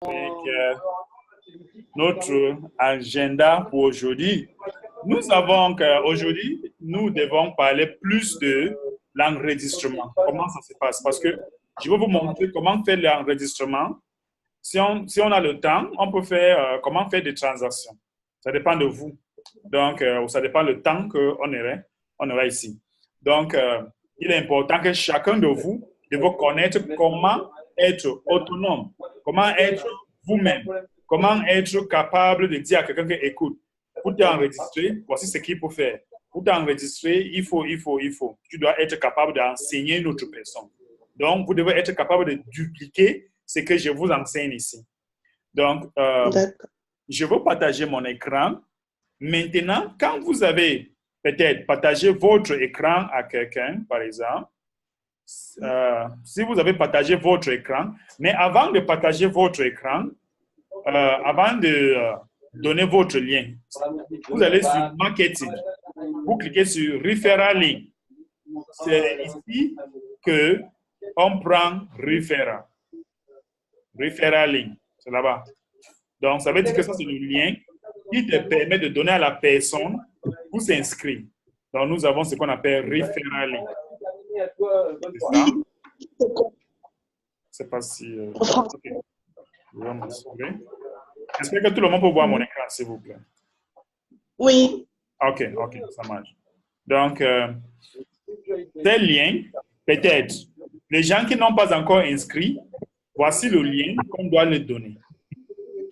avec notre agenda pour aujourd'hui. Nous savons qu'aujourd'hui, nous devons parler plus de l'enregistrement. Comment ça se passe? Parce que je vais vous montrer comment faire l'enregistrement. Si on a le temps, on peut faire comment faire des transactions. Ça dépend de vous. Donc, ça dépend le temps qu'on aura ici. Donc, il est important que chacun de vous devait connaître comment être autonome, comment être vous-même, comment être capable de dire à quelqu'un que, écoute, pour t'enregistrer, voici ce qu'il faut faire. Pour t'enregistrer, il faut. Tu dois être capable d'enseigner une autre personne. Donc, vous devez être capable de dupliquer ce que je vous enseigne ici. Donc, je veux partager mon écran. Maintenant, quand vous avez peut-être partagé votre écran à quelqu'un, par exemple, si vous avez partagé votre écran, mais avant de partager votre écran, avant de donner votre lien, vous allez sur Marketing, vous cliquez sur Referral Link. C'est ici qu'on prend Referral. Referral Link, c'est là-bas. Donc, ça veut dire que ça, c'est le lien qui te permet de donner à la personne pour s'inscrire. Donc, nous avons ce qu'on appelle Referral Link. C'est ça? Je ne sais pas si... Okay. Je vais m'assurer. J'espère que tout le monde peut voir mon écran, s'il vous plaît. Oui. OK, ça marche. Donc, ces liens, peut-être, les gens qui n'ont pas encore inscrit, voici le lien qu'on doit leur donner.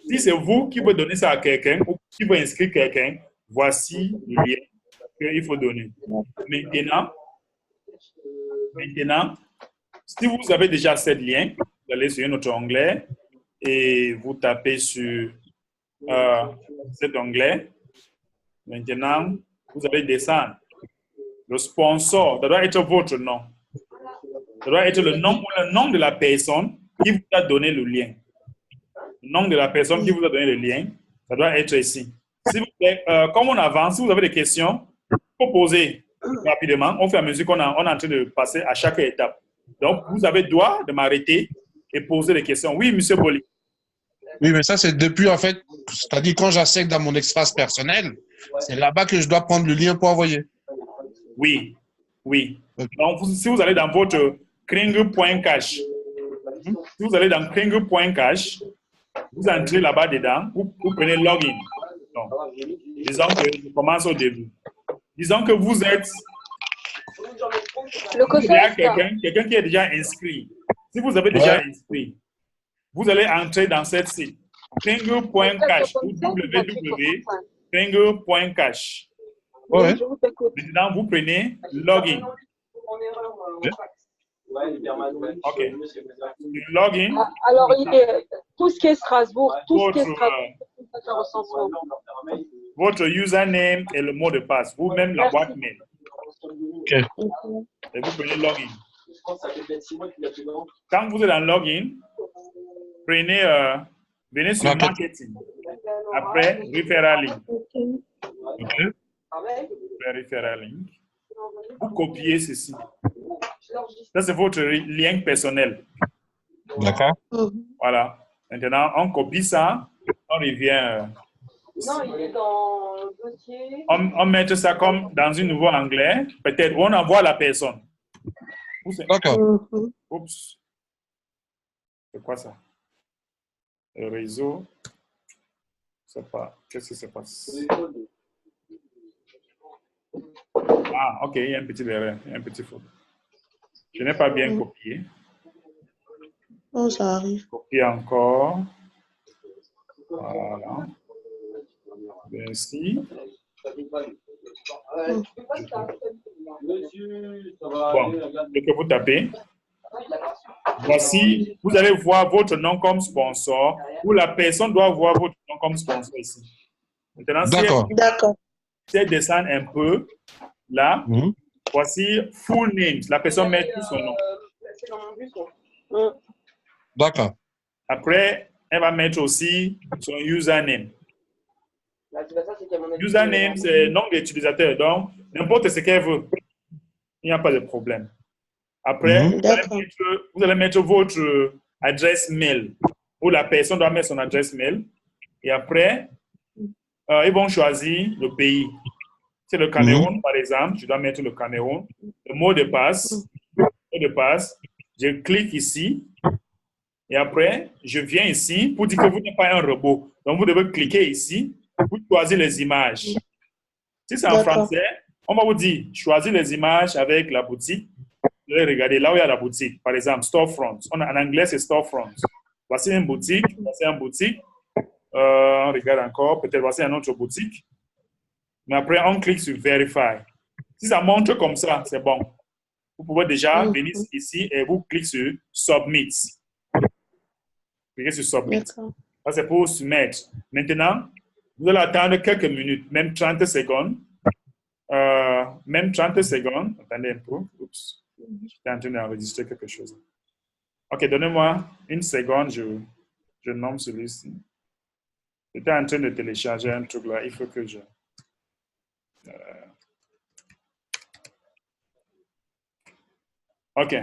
Si c'est vous qui pouvez donner ça à quelqu'un ou qui veut inscrire quelqu'un, voici le lien qu'il faut donner. Maintenant, si vous avez déjà ce lien, vous allez sur notre onglet et vous tapez sur cet onglet. Maintenant, vous allez descendre. Le sponsor, ça doit être votre nom. Ça doit être le nom de la personne qui vous a donné le lien. Le nom de la personne qui vous a donné le lien, ça doit être ici. S'il vous plaît, comme on avance, si vous avez des questions, il faut poser rapidement. On fait à mesure qu'on est en train de passer à chaque étape. Donc, vous avez le droit de m'arrêter et poser des questions. Oui, M. Boli. Oui, mais ça, c'est depuis, en fait, c'est-à-dire quand j'accède dans mon espace personnel, c'est là-bas que je dois prendre le lien pour envoyer. Oui. Okay. Donc, si vous allez dans votre Kring.cash, si vous allez dans Kring.cash, vous entrez là-bas dedans, vous prenez login. Donc, disons que je commence au début. Disons que vous êtes quelqu'un qui est déjà inscrit. Si vous avez déjà inscrit, vous allez entrer dans cette site, Kring.cash ou www.kring.cash. Ouais. Maintenant, vous prenez login. OK. Login. Alors, tout ce qui est Strasbourg, ça ressemble. Votre username et le mot de passe, vous même la boîte mail. OK. Et vous prenez login. Quand vous êtes en login, venez sur Marketing. Après, Referral Link. OK. Referral Link. Vous copiez ceci. Ça, c'est votre lien personnel. D'accord. Voilà. Maintenant, on copie ça. On revient. Non, il est dans le dossier. On met ça comme dans un nouveau onglet. Peut-être on envoie la personne. D'accord. Oups. C'est quoi ça? Le réseau. Je ne sais pas. Qu'est-ce qui se passe? Ah, OK. Il y a un petit erreur. Il y a un petit faute. Je n'ai pas bien copié. Oh, ça arrive. Copier encore. Voilà. Merci. Bon, et que vous tapez. Voici, vous allez voir votre nom comme sponsor ou la personne doit voir votre nom comme sponsor ici. Maintenant, si elle descend un peu, là, voici full names. La personne met tout son nom. D'accord. Après, elle va mettre aussi son username. Username, c'est nom d'utilisateur. Donc, n'importe ce qu'elle veut. Il n'y a pas de problème. Après, vous allez mettre votre adresse mail. où la personne doit mettre son adresse mail. Et après, ils vont choisir le pays. C'est le Cameroun, par exemple. Je dois mettre le Cameroun. Le mot de passe. Je clique ici. Et après, je viens ici pour dire que vous n'êtes pas un robot. Donc, vous devez cliquer ici pour choisir les images. Si c'est en français, on va vous dire, choisir les images avec la boutique. Vous allez regarder là où il y a la boutique. Par exemple, storefront. En anglais, c'est storefront. Voici une boutique. Voici une boutique. On regarde encore. Peut-être voici une autre boutique. Mais après, on clique sur Verify. Si ça montre comme ça, c'est bon. Vous pouvez déjà venir ici et vous cliquez sur Submit. Cliquez sur Submit. Ça, c'est pour soumettre. Maintenant, vous allez attendre quelques minutes, même 30 secondes. Même 30 secondes. Attendez un peu. Oups. J'étais en train d'enregistrer quelque chose. OK, donnez-moi une seconde. Je nomme celui-ci. J'étais en train de télécharger un truc là. Il faut que je... OK.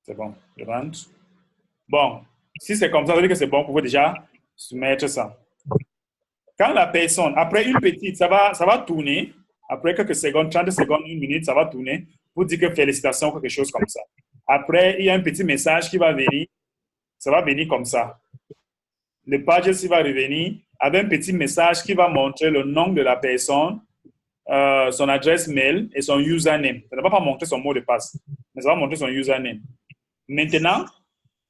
C'est bon. Je rentre. Bon. Si c'est comme ça, ça veut dire que c'est bon. Vous pouvez déjà soumettre ça. Quand la personne, après une petite, ça va tourner. Après quelques secondes, 30 secondes, une minute, ça va tourner pour dire que félicitations, quelque chose comme ça. Après, il y a un petit message qui va venir. Ça va venir comme ça. Le page ici va revenir avec un petit message qui va montrer le nom de la personne, son adresse mail et son username. Ça ne va pas montrer son mot de passe, mais ça va montrer son username. Maintenant,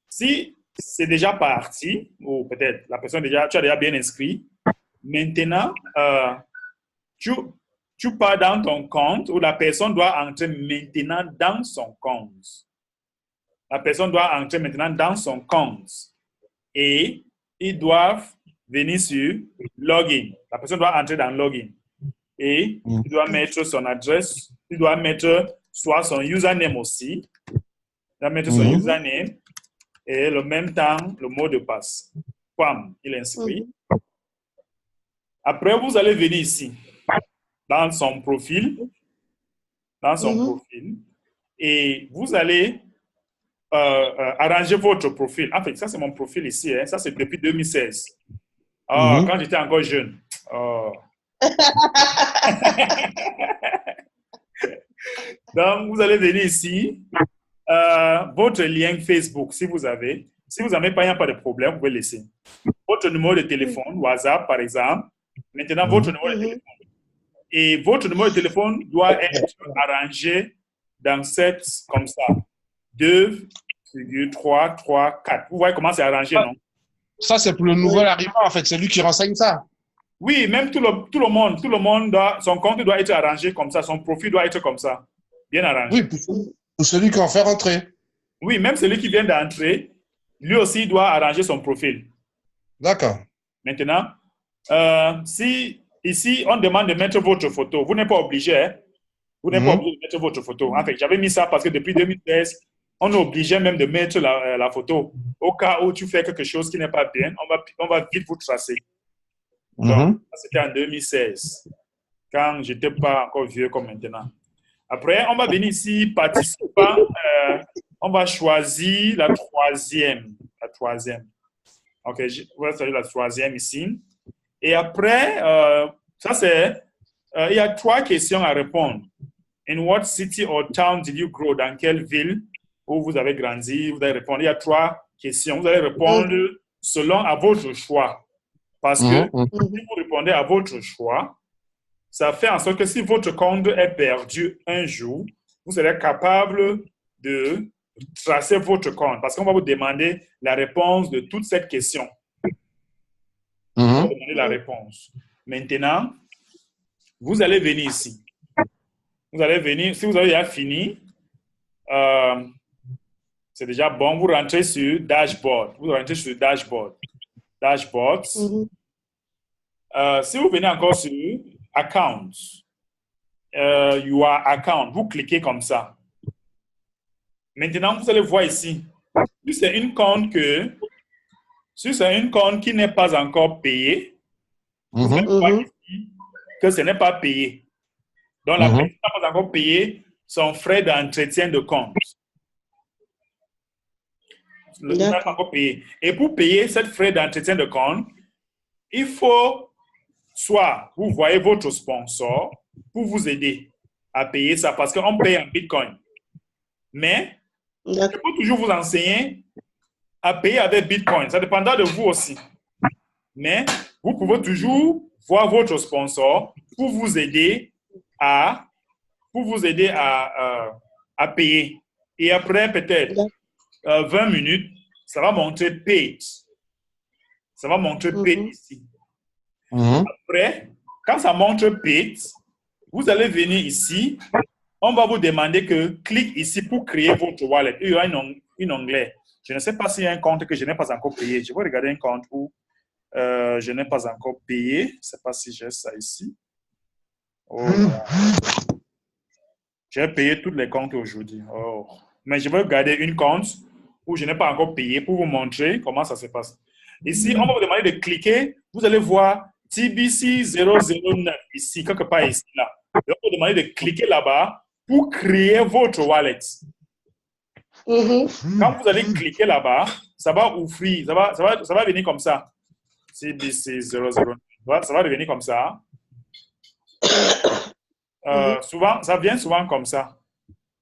si c'est déjà parti, ou peut-être la personne tu as déjà bien inscrit, maintenant, tu pars dans ton compte où la personne doit entrer maintenant dans son compte. La personne doit entrer maintenant dans son compte. Et ils doivent venir sur Login. La personne doit entrer dans Login. Et il doit mettre son adresse. Il doit mettre soit son username aussi. Il doit mettre son username et le même temps, le mot de passe. Pam, il inscrit. Après, vous allez venir ici, dans son profil. Dans son profil. Et vous allez arranger votre profil. En fait, ça, c'est mon profil ici. Hein. Ça, c'est depuis 2016. Quand j'étais encore jeune. Donc, vous allez venir ici. Votre lien Facebook, si vous avez. Si vous n'avez pas, il n'y a pas de problème, vous pouvez laisser. Votre numéro de téléphone, WhatsApp, par exemple. Maintenant, votre numéro de téléphone. Et votre numéro de téléphone doit être arrangé dans cette, comme ça. 2,334. Vous voyez comment c'est arrangé, non? Ça, c'est pour le nouvel arrivant, en fait. C'est lui qui renseigne ça. Oui, même tout le monde doit, son compte doit être arrangé comme ça. Son profil doit être comme ça. Bien arrangé. Oui, pour celui qui en fait rentrer. Oui, même celui qui vient d'entrer, lui aussi doit arranger son profil. D'accord. Maintenant, si ici, on demande de mettre votre photo, vous n'êtes pas obligé, hein? Vous n'êtes pas obligé de mettre votre photo. En fait, j'avais mis ça parce que depuis 2016, on est obligé même de mettre la photo. Au cas où tu fais quelque chose qui n'est pas bien, on va vite vous tracer. Donc, c'était en 2016, quand je n'étais pas encore vieux comme maintenant. Après, on va venir ici, participant. On va choisir la troisième. La troisième. OK, on va choisir la troisième ici. Et après, ça c'est, il y a 3 questions à répondre. In what city or town did you grow? Dans quelle ville où vous avez grandi? Vous allez répondre. Il y a 3 questions. Vous allez répondre selon à votre choix. Parce que si vous répondez à votre choix, ça fait en sorte que si votre compte est perdu un jour, vous serez capable de tracer votre compte. Parce qu'on va vous demander la réponse de toute cette question. On va vous demander la réponse. Maintenant, vous allez venir ici. Vous allez venir, si vous avez déjà fini, c'est déjà bon, vous rentrez sur Dashboard. Vous rentrez sur Dashboard. Dashboards. Si vous venez encore sur Accounts, Your Account, vous cliquez comme ça. Maintenant, vous allez voir ici. Si c'est une compte qui n'est pas encore payée, vous allez voir ici que ce n'est pas payé. Donc, la personne n'a pas encore payé son frais d'entretien de compte. vous n'avez pas encore payé. Et pour payer cette frais d'entretien de compte, il faut soit vous voyez votre sponsor pour vous aider à payer ça parce qu'on paye en Bitcoin. Mais je peux toujours vous enseigner à payer avec Bitcoin. Ça dépendra de vous aussi. Mais vous pouvez toujours voir votre sponsor pour vous aider à payer. Et après, peut-être 20 minutes, ça va montrer paid. Ça va montrer paid ici. Après, quand ça montre paid, vous allez venir ici. On va vous demander que clique ici pour créer votre wallet. Il y aura un onglet. Je ne sais pas s'il y a un compte que je n'ai pas encore payé. Je vais regarder un compte où je n'ai pas encore payé. Je ne sais pas si j'ai ça ici. Oh, j'ai payé tous les comptes aujourd'hui. Oh. Mais je vais regarder une compte où je n'ai pas encore payé pour vous montrer comment ça se passe. Ici, on va vous demander de cliquer. Vous allez voir TBC 009 ici, quelque part ici. Là. Et on va vous demander de cliquer là-bas pour créer votre wallet. Quand vous allez cliquer là-bas, ça va ouvrir, ça va venir comme ça. CBC 009. Ça va devenir comme ça. Souvent, ça vient souvent comme ça.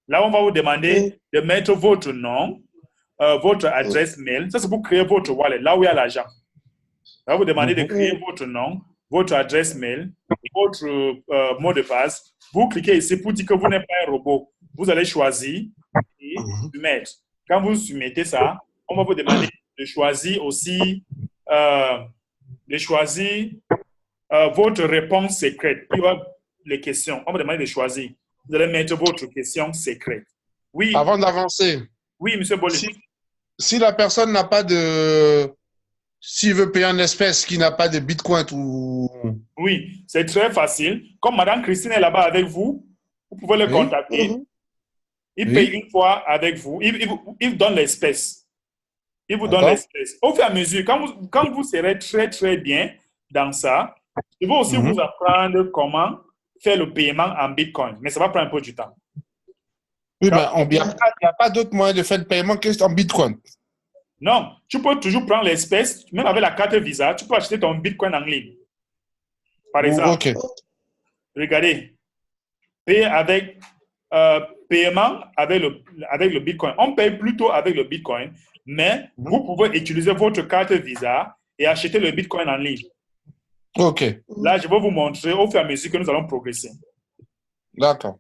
Là, on va vous demander de mettre votre nom, votre adresse mail. Ça, c'est pour créer votre wallet, là où il y a l'argent. On va vous demander de créer votre nom, votre adresse mail, votre mot de passe. Vous cliquez ici pour dire que vous n'êtes pas un robot. Vous allez choisir et soumettre. Quand vous soumettez ça, on va vous demander de choisir aussi votre réponse secrète. Il y aura les questions. On va vous demander de choisir. Vous allez mettre votre question secrète. Oui. Avant d'avancer. Oui, M. Bollet. Si la personne n'a pas de... S'il veut payer en espèces, qui n'a pas de Bitcoin ou... Oui, c'est très facile. Comme Madame Christine est là-bas avec vous, vous pouvez le contacter. Il paye une fois avec vous. Il donne l'espèce. Il vous donne l'espèce. Au fur et à mesure, quand vous serez très, très bien dans ça, je vais aussi vous apprendre comment faire le paiement en Bitcoin. Mais ça va prendre un peu du temps. Oui, mais il n'y a pas d'autre moyen de faire le paiement qu'en Bitcoin. Non, tu peux toujours prendre l'espèce, même avec la carte Visa, tu peux acheter ton Bitcoin en ligne. Par exemple, regardez, paiement avec le Bitcoin. On paye plutôt avec le Bitcoin, mais vous pouvez utiliser votre carte Visa et acheter le Bitcoin en ligne. OK. Là, je vais vous montrer au fur et à mesure que nous allons progresser. D'accord.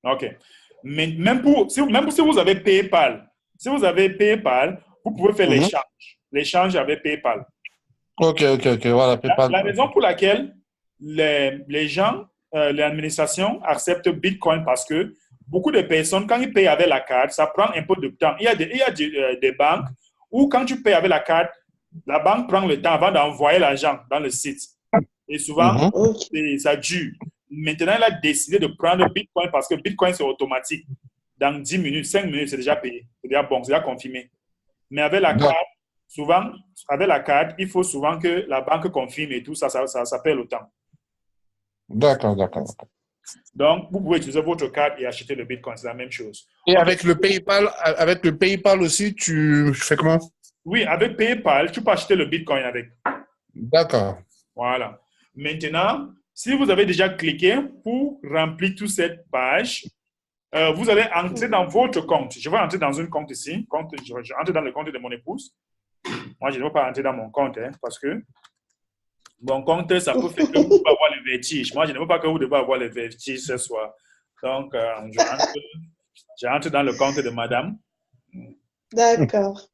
OK. Mais même si vous avez PayPal, vous pouvez faire l'échange avec PayPal. OK. Voilà, PayPal. La raison pour laquelle les gens, l'administration accepte Bitcoin parce que beaucoup de personnes, quand ils payent avec la carte, ça prend un peu de temps. Il y a des banques où quand tu payes avec la carte, la banque prend le temps avant d'envoyer l'argent dans le site. Et souvent, ça dure. Maintenant, elle a décidé de prendre Bitcoin parce que Bitcoin, c'est automatique. Dans 10 minutes, 5 minutes, c'est déjà payé. C'est déjà bon, c'est déjà confirmé. Mais avec la carte, souvent, il faut souvent que la banque confirme et tout ça, ça perd le temps. D'accord. Donc, vous pouvez utiliser votre carte et acheter le Bitcoin, c'est la même chose. Et avec le PayPal aussi, tu fais comment? Oui, avec PayPal, tu peux acheter le Bitcoin avec. D'accord. Voilà. Maintenant, si vous avez déjà cliqué pour remplir toute cette page, vous allez entrer dans votre compte. Je vais entrer dans un compte ici. Je vais entrer dans le compte de mon épouse. Moi, je ne vais pas entrer dans mon compte parce que mon compte, ça peut faire que vous devez avoir le vertige. Moi, je ne veux pas que vous devez avoir le vertige ce soir. Donc, j'entre dans le compte de madame. D'accord.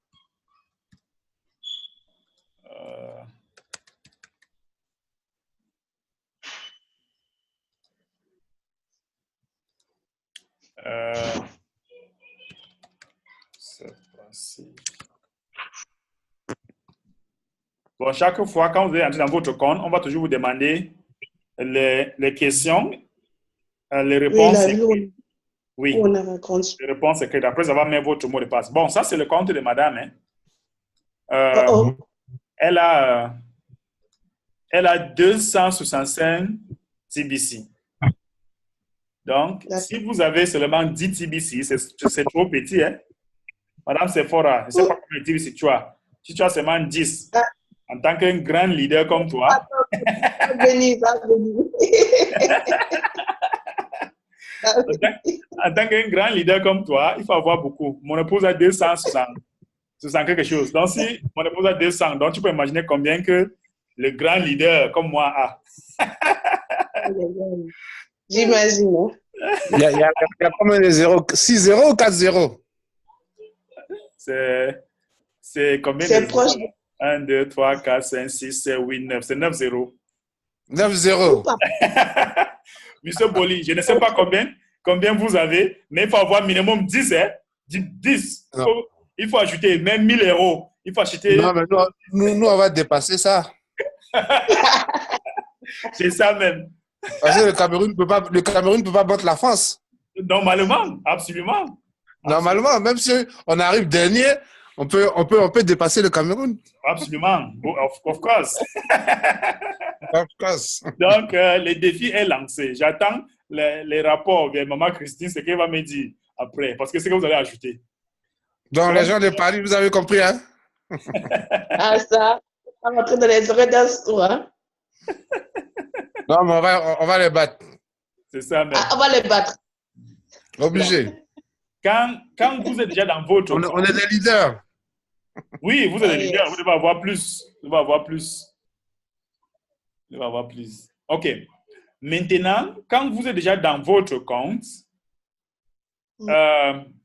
C'est passé. Bon, chaque fois, quand vous allez entrer dans votre compte, on va toujours vous demander les questions, les réponses. Oui, les réponses secrètes. Après, ça va mettre votre mot de passe. Bon, ça, c'est le compte de madame. Hein. Elle a 265 TBC. Donc, si vous avez seulement 10 TBC, c'est trop petit. Hein? Madame Sephora, je ne sais pas comment dire si tu as seulement 10, en tant qu'un grand leader comme toi. Va venir, va venir. En tant qu'un grand leader comme toi, il faut avoir beaucoup. Mon épouse a 260 quelque chose. Donc, si mon épouse a 200, donc tu peux imaginer combien que le grand leader comme moi a. J'imagine. Hein. Il y a combien de zéros? 6-0 ou 4-0? C'est combien C'est de proche. 1, 2, 3, 4, 5, 6, 7, 8, 9. C'est 9-0. 9-0. Monsieur Boli, je ne sais pas combien vous avez, mais il faut avoir minimum 10. Hein? 10. Il faut ajouter même 1000 euros. Il faut acheter. Non, mais nous, on va dépasser ça. C'est ça même. Parce que le Cameroun ne peut pas battre la France. Normalement, absolument. Normalement, même si on arrive dernier, on peut dépasser le Cameroun. Absolument. Of course. Of course. Donc, le défi est lancé. J'attends les rapports vers Maman Christine, ce qu'elle va me dire après, parce que c'est ce que vous allez ajouter. Donc, les gens de Paris, vous avez compris, hein? Ah, ça, on va entrer dans les oreilles d'un sourd, hein? Non, mais on va les battre. C'est ça même. Ah, on va les battre. Obligé. Quand vous êtes déjà dans votre... On est des leaders. Oui, vous êtes des leaders. Vous devez avoir plus. Vous devez avoir plus. OK. Maintenant, quand vous êtes déjà dans votre compte,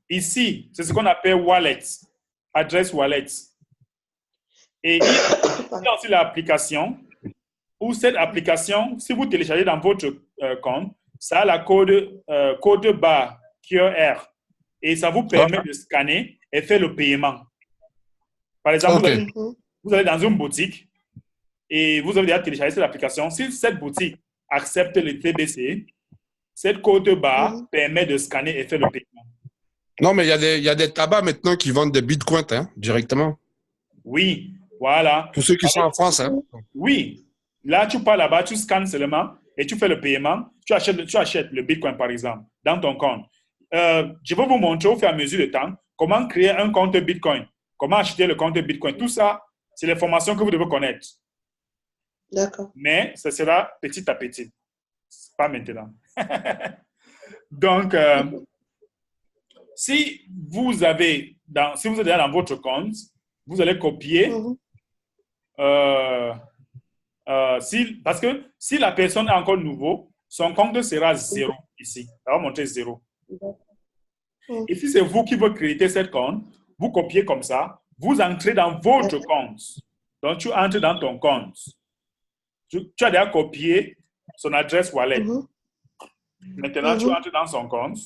ici, c'est ce qu'on appelle wallet, adresse wallet. Et il y a aussi l'application, ou cette application, si vous téléchargez dans votre compte, ça a la code barre QR. Et ça vous permet de scanner et faire le paiement. Par exemple, vous allez dans une boutique et vous avez déjà téléchargé cette application. Si cette boutique accepte le TBC, cette code barre permet de scanner et faire le paiement. Non, mais il y a des tabacs maintenant qui vendent des bitcoins directement. Oui, voilà. Pour ceux qui sont en France. Hein. Oui. Là, tu pars là-bas, tu scannes seulement et tu fais le paiement. Tu achètes le bitcoin, par exemple, dans ton compte. Je vais vous montrer au fur et à mesure du temps comment créer un compte bitcoin, comment acheter le compte bitcoin. Tout ça, c'est les formations que vous devez connaître. D'accord. Mais ce sera petit à petit. Pas maintenant. Donc, si vous êtes déjà dans votre compte, vous allez copier. Parce que si la personne est encore nouveau, son compte sera 0 ici. Ça va montrer 0. Et si c'est vous qui veut créer cette compte, vous copiez comme ça, vous entrez dans votre compte. Donc, tu entres dans ton compte. Tu as déjà copié son adresse wallet. Maintenant, tu entres dans son compte.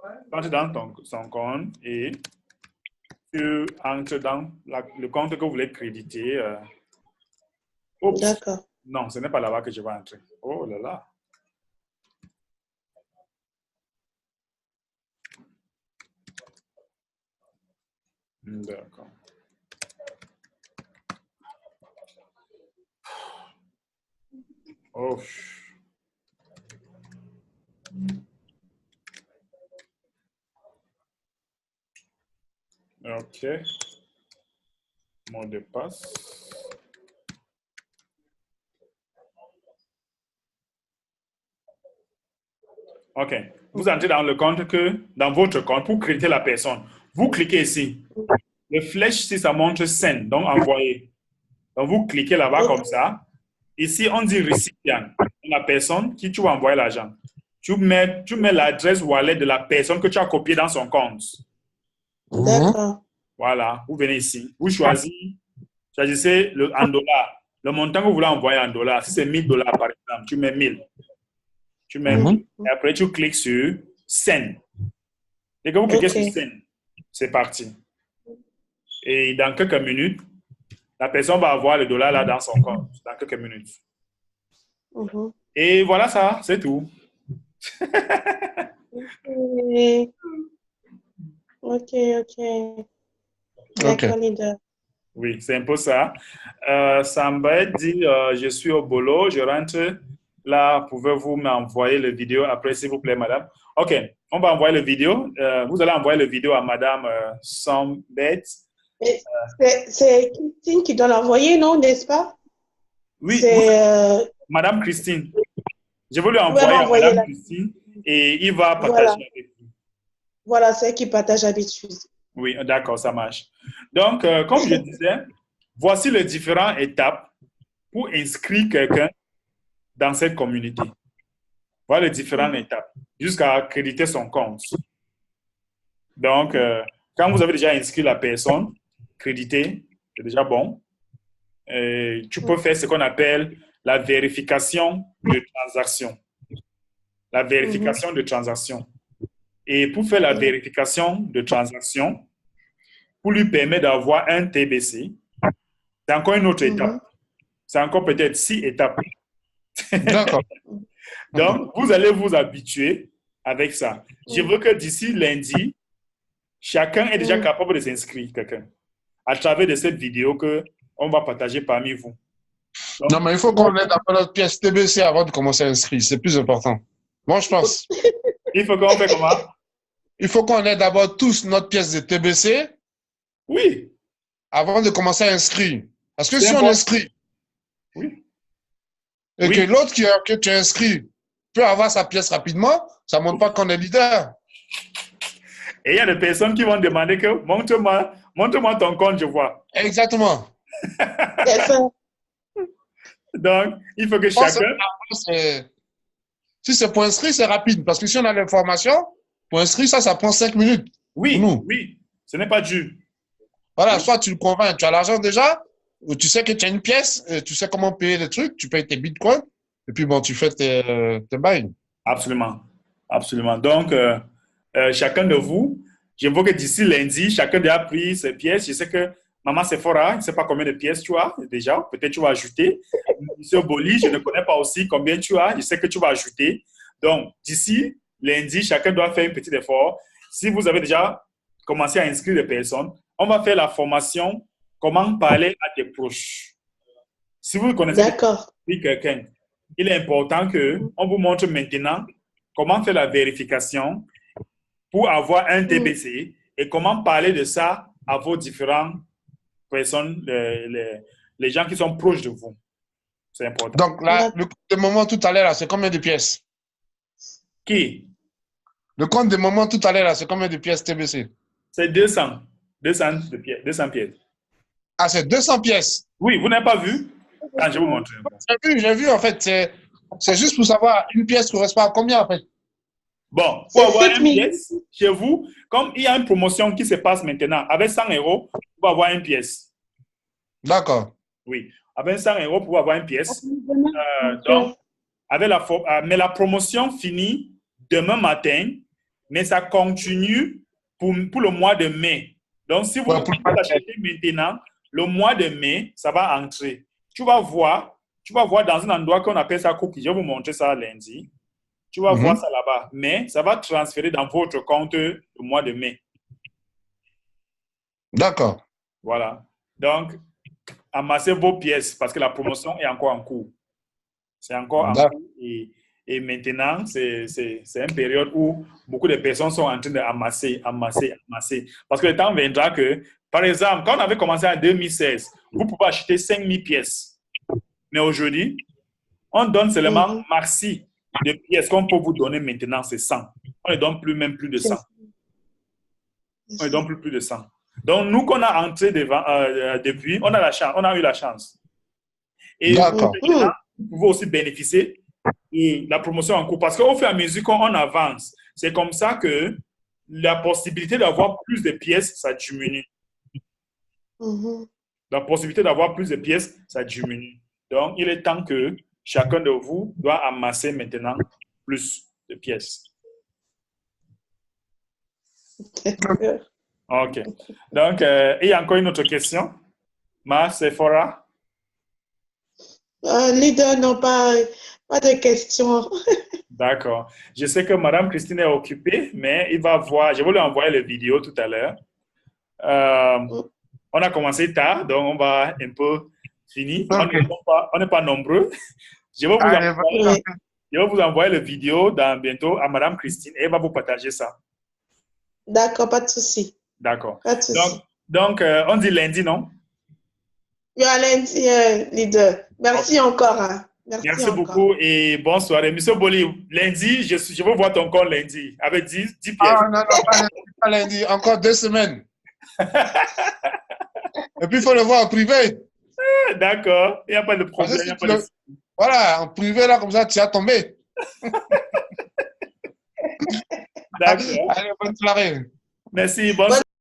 Tu entres dans son compte et tu entres dans le compte que vous voulez créditer. D'accord. Non, ce n'est pas là-bas que je vais entrer. Oh là là. D'accord. Oh. OK. Mot de passe. OK. Vous entrez dans le compte dans votre compte pour créditer la personne. Vous cliquez ici. Le flèche ici, ça montre send, donc envoyer. Donc vous cliquez là-bas comme ça. Ici, on dit récipient. La personne qui tu vas envoyer l'argent. Tu mets l'adresse wallet de la personne que tu as copiée dans son compte. D'accord. Voilà, vous venez ici. Vous choisissez en dollars. Le montant que vous voulez envoyer en dollars. Si c'est 1000 $, par exemple, tu mets 1000. Tu mets 1000. Et après, tu cliques sur Send. Et quand vous cliquez sur Send, c'est parti. Et dans quelques minutes, la personne va avoir le dollar là dans son compte. Dans quelques minutes. Et voilà ça, c'est tout. OK. D'accord, leader. Oui, c'est un peu ça. Samba dit, je suis au boulot, je rentre. Là, pouvez-vous m'envoyer la vidéo après, s'il vous plaît, madame? OK. On va envoyer le vidéo. Vous allez envoyer le vidéo à Madame Sambet. Et c'est Christine qui doit l'envoyer, non, n'est-ce pas? Oui, C'est Madame Christine. Je vais lui pouvez envoyer à m'envoyer Madame la... Christine et il va partager Voilà, avec vous. voilà, c'est elle qui partage d'habitude. Oui, d'accord, ça marche. Donc, comme je disais, voici les différentes étapes pour inscrire quelqu'un dans cette communauté. Voilà les différentes étapes jusqu'à accréditer son compte. Donc, quand vous avez déjà inscrit la personne, crédité, c'est déjà bon. Tu peux faire ce qu'on appelle la vérification de transaction. La vérification de transaction. Et pour faire la vérification de transaction, pour lui permettre d'avoir un TBC, c'est encore une autre étape. C'est encore peut-être 6 étapes. D'accord. Donc, vous allez vous habituer avec ça. Je veux que d'ici lundi, chacun est déjà capable de s'inscrire, quelqu'un, à travers de cette vidéo qu'on va partager parmi vous. Donc, Non, mais il faut qu'on ait d'abord notre pièce TBC avant de commencer à inscrire. C'est plus important. Moi, je pense. il faut qu'on fait comment? Il faut qu'on ait d'abord tous notre pièce de TBC Oui. avant de commencer à inscrire. Parce que C'est si on important. inscrit Oui. et Oui. que l'autre que tu inscris peut avoir sa pièce rapidement, ça ne montre pas qu'on est leader. Et il y a des personnes qui vont demander que montre-moi ton compte, je vois. Exactement. C'est ça. Donc, il faut que Je pense que chacun... si c'est pour inscrire, c'est rapide. Parce que si on a l'information, pour inscrire, ça prend 5 minutes. Oui, Pour nous. oui, ce n'est pas dur. Voilà, soit tu le convaincs, tu as l'argent déjà, ou tu sais que tu as une pièce, tu sais comment payer les trucs, tu payes tes bitcoins, et puis bon, tu fais tes bails. Absolument. Absolument. Donc, chacun de vous, je veux que d'ici lundi, chacun a pris ses pièces. Je sais que Maman Sephora, je ne sais pas combien de pièces tu as déjà. Peut-être tu vas ajouter. Monsieur Boli, je ne connais pas aussi combien tu as. Je sais que tu vas ajouter. Donc, d'ici lundi, chacun doit faire un petit effort. Si vous avez déjà commencé à inscrire des personnes, on va faire la formation comment parler à tes proches. Si vous connaissez quelqu'un, il est important qu'on vous montre maintenant comment faire la vérification pour avoir un TBC et comment parler de ça à vos différentes personnes, les gens qui sont proches de vous. C'est important. Donc là, le compte de moment tout à l'heure, c'est combien de pièces? Qui? Le compte de moment tout à l'heure, c'est combien de pièces TBC? C'est 200. 200 pièces. Ah, c'est 200 pièces. Oui, vous n'avez pas vu? Ah, je vais vous montrer. J'ai vu, en fait. C'est juste pour savoir, une pièce correspond à combien, en fait? Bon, pour avoir une pièce chez vous, comme il y a une promotion qui se passe maintenant, avec 100 €, pour avoir une pièce. D'accord. Oui, avec 100 € pour avoir une pièce. Donc, mais la promotion finit demain matin, mais ça continue pour le mois de mai. Donc, si vous achetez maintenant, le mois de mai, ça va entrer. Tu vas voir dans un endroit qu'on appelle ça cookie. Je vais vous montrer ça lundi. Tu vas voir ça là-bas. Mais ça va transférer dans votre compte le mois de mai. D'accord. Voilà. Donc, amassez vos pièces parce que la promotion est encore en cours. C'est encore en cours. Et maintenant, c'est une période où beaucoup de personnes sont en train d'amasser. Parce que le temps viendra que, par exemple, quand on avait commencé en 2016, vous pouvez acheter 5000 pièces. Mais aujourd'hui, on donne seulement maxi de pièces qu'on peut vous donner maintenant, c'est 100. On ne donne même plus de 100. On ne donne plus de 100. Donc, nous qu'on a entré depuis, on a eu la chance. Et vous pouvez aussi bénéficier de la promotion en cours. Parce qu'au fur et à mesure qu'on avance, c'est comme ça que la possibilité d'avoir plus de pièces, ça diminue. La possibilité d'avoir plus de pièces, ça diminue. Donc, il est temps que chacun de vous doit amasser maintenant plus de pièces. OK. Donc, il y a encore une autre question. Ma Sephora? Leader, non, pas de questions. D'accord. Je sais que Madame Christine est occupée, mais je vais lui envoyer la vidéo tout à l'heure. On a commencé tard, donc on va un peu finir. On n'est pas nombreux. Je vais vous envoyer Je vais vous envoyer la vidéo bientôt à Madame Christine et elle va vous partager ça. D'accord, pas de souci. D'accord. Pas de souci. Donc on dit lundi, non? Oui, à lundi, leader. Merci encore. Hein. Merci encore. beaucoup et bonne soirée. Monsieur Boli, lundi, je veux voir ton compte lundi avec 10 pièces. Ah, non, pas lundi. Encore 2 semaines. Et puis, il faut le voir en privé. D'accord, il n'y a pas de problème. Voilà, en privé, là, comme ça, tu as tombé. D'accord. Allez, bonne soirée. Merci, bonne soirée.